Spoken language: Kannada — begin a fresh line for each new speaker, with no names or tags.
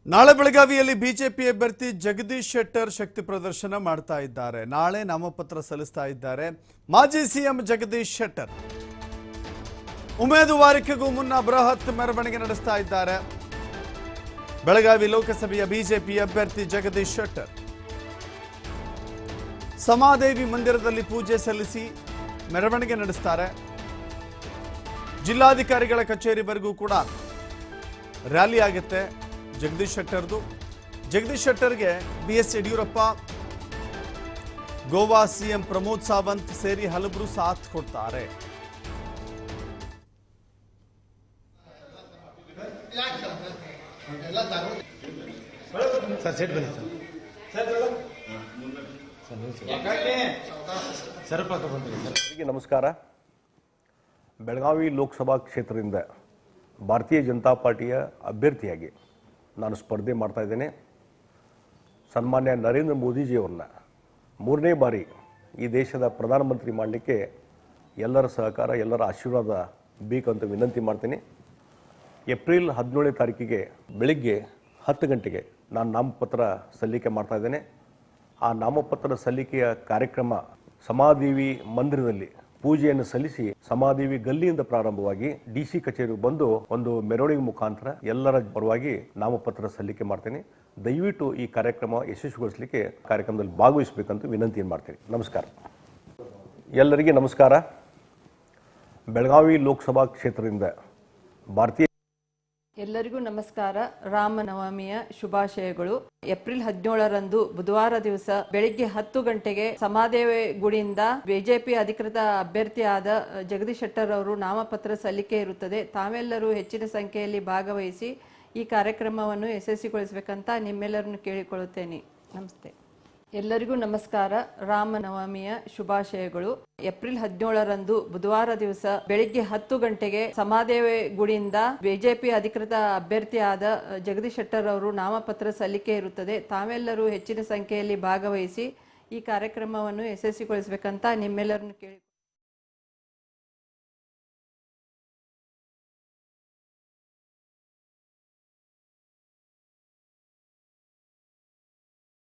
ನಾಳೆ ಬೆಳಗಾವಿಯಲ್ಲಿ ಬಿಜೆಪಿ ಅಭ್ಯರ್ಥಿ ಜಗದೀಶ್ ಶೆಟ್ಟರ್ ಶಕ್ತಿ ಪ್ರದರ್ಶನ ಮಾಡ್ತಾ ಇದ್ದಾರೆ. ನಾಳೆ ನಾಮಪತ್ರ ಸಲ್ಲಿಸ್ತಾ ಇದ್ದಾರೆ ಮಾಜಿ ಸಿಎಂ ಜಗದೀಶ್ ಶೆಟ್ಟರ್. ಉಮೇದುವಾರಿಕೆಗೂ ಮುನ್ನ ಬೃಹತ್ ಮೆರವಣಿಗೆ ನಡೆಸ್ತಾ ಇದ್ದಾರೆ. ಬೆಳಗಾವಿ ಲೋಕಸಭೆಯ ಬಿಜೆಪಿ ಅಭ್ಯರ್ಥಿ ಜಗದೀಶ್ ಶೆಟ್ಟರ್ ಸಮಾದೇವಿ ಮಂದಿರದಲ್ಲಿ ಪೂಜೆ ಸಲ್ಲಿಸಿ ಮೆರವಣಿಗೆ ನಡೆಸ್ತಾರೆ. ಜಿಲ್ಲಾಧಿಕಾರಿಗಳ ಕಚೇರಿವರೆಗೂ ಕೂಡ ರ್ಯಾಲಿ ಆಗುತ್ತೆ ಜಗದೀಶ್ ಶೆಟ್ಟರ್ದು. ಜಗದೀಶ್ ಶೆಟ್ಟರ್ಗೆ ಬಿಎಸ್ ಯಡಿಯೂರಪ್ಪ, ಗೋವಾ ಸಿಎಂ ಪ್ರಮೋದ್ ಸಾವಂತ್ ಸೇರಿ ಹಲವರು ಸಾಥ್ ಕೊಡ್ತಾರೆ.
ನಮಸ್ಕಾರ. ಬೆಳಗಾವಿ ಲೋಕಸಭಾ ಕ್ಷೇತ್ರದಿಂದ ಭಾರತೀಯ ಜನತಾ ಪಾರ್ಟಿಯ ಅಭ್ಯರ್ಥಿಯಾಗಿ ನಾನು ಸ್ಪರ್ಧೆ ಮಾಡ್ತಾ ಇದ್ದೇನೆ. ಸನ್ಮಾನ್ಯ ನರೇಂದ್ರ ಮೋದಿಜಿಯವರನ್ನ 3ನೇ ಬಾರಿ ಈ ದೇಶದ ಪ್ರಧಾನಮಂತ್ರಿ ಮಾಡಲಿಕ್ಕೆ ಎಲ್ಲರ ಸಹಕಾರ, ಎಲ್ಲರ ಆಶೀರ್ವಾದ ಬೇಕಂತ ವಿನಂತಿ ಮಾಡ್ತೀನಿ. ಏಪ್ರಿಲ್ 17ನೇ ತಾರೀಕಿಗೆ ಬೆಳಿಗ್ಗೆ 10 ಗಂಟೆಗೆ ನಾನು ನಾಮಪತ್ರ ಸಲ್ಲಿಕೆ ಮಾಡ್ತಾ ಇದ್ದೇನೆ. ಆ ನಾಮಪತ್ರ ಸಲ್ಲಿಕೆಯ ಕಾರ್ಯಕ್ರಮ ಸಮಾದೇವಿ ಮಂದಿರದಲ್ಲಿ ಪೂಜೆಯನ್ನು ಸಲ್ಲಿಸಿ ಸಮಾದೇವಿ ಗಲ್ಲಿಯಿಂದ ಪ್ರಾರಂಭವಾಗಿ DC ಕಚೇರಿಗೆ ಬಂದು ಒಂದು ಮೆರವಣಿಗೆ ಮುಖಾಂತರ ಎಲ್ಲರ ಪರವಾಗಿ ನಾಮಪತ್ರ ಸಲ್ಲಿಕೆ ಮಾಡ್ತೇನೆ. ದಯವಿಟ್ಟು ಈ ಕಾರ್ಯಕ್ರಮ ಯಶಸ್ವಿಗೊಳಿಸಲಿಕ್ಕೆ ಕಾರ್ಯಕ್ರಮದಲ್ಲಿ ಭಾಗವಹಿಸಬೇಕಂತ ವಿನಂತಿಯನ್ನು ಮಾಡ್ತೀನಿ. ನಮಸ್ಕಾರ. ಎಲ್ಲರಿಗೆ ನಮಸ್ಕಾರ. ಬೆಳಗಾವಿ ಲೋಕಸಭಾ ಕ್ಷೇತ್ರದಿಂದ ಭಾರತೀಯ
ಎಲ್ಲರಿಗೂ ನಮಸ್ಕಾರ. ರಾಮನವಮಿಯ ಶುಭಾಶಯಗಳು. ಏಪ್ರಿಲ್ 17ರಂದು ಬುಧವಾರ ದಿವಸ ಬೆಳಿಗ್ಗೆ 10 ಗಂಟೆಗೆ ಸಮಾದೇವಿ ಗುಡಿಯಿಂದ ಬಿಜೆಪಿ ಅಧಿಕೃತ ಅಭ್ಯರ್ಥಿಯಾದ ಜಗದೀಶ್ ಶೆಟ್ಟರ್ ಅವರು ನಾಮಪತ್ರ ಸಲ್ಲಿಕೆ ಇರುತ್ತದೆ. ತಾವೆಲ್ಲರೂ ಹೆಚ್ಚಿನ ಸಂಖ್ಯೆಯಲ್ಲಿ ಭಾಗವಹಿಸಿ ಈ ಕಾರ್ಯಕ್ರಮವನ್ನು ಯಶಸ್ವಿಗೊಳಿಸಬೇಕಂತ ನಿಮ್ಮೆಲ್ಲರನ್ನು ಕೇಳಿಕೊಳ್ಳುತ್ತೇನೆ. ನಮಸ್ತೆ. ಎಲ್ಲರಿಗೂ ನಮಸ್ಕಾರ. ರಾಮನವಮಿಯ ಶುಭಾಶಯಗಳು. ಏಪ್ರಿಲ್ 17ರಂದು ಬುಧವಾರ ದಿವಸ ಬೆಳಿಗ್ಗೆ 10 ಗಂಟೆಗೆ ಸಮಾದೇವಿ ಗುಡಿಯಿಂದ ಬಿಜೆಪಿ ಅಧಿಕೃತ ಅಭ್ಯರ್ಥಿಯಾದ ಜಗದೀಶ್ ಶೆಟ್ಟರ್ ಅವರು ನಾಮಪತ್ರ ಸಲ್ಲಿಕೆ ಇರುತ್ತದೆ. ತಾವೆಲ್ಲರೂ ಹೆಚ್ಚಿನ ಸಂಖ್ಯೆಯಲ್ಲಿ ಭಾಗವಹಿಸಿ ಈ ಕಾರ್ಯಕ್ರಮವನ್ನು ಯಶಸ್ವಿಗೊಳಿಸಬೇಕಂತ ನಿಮ್ಮೆಲ್ಲರನ್ನು ಕೇಳಿ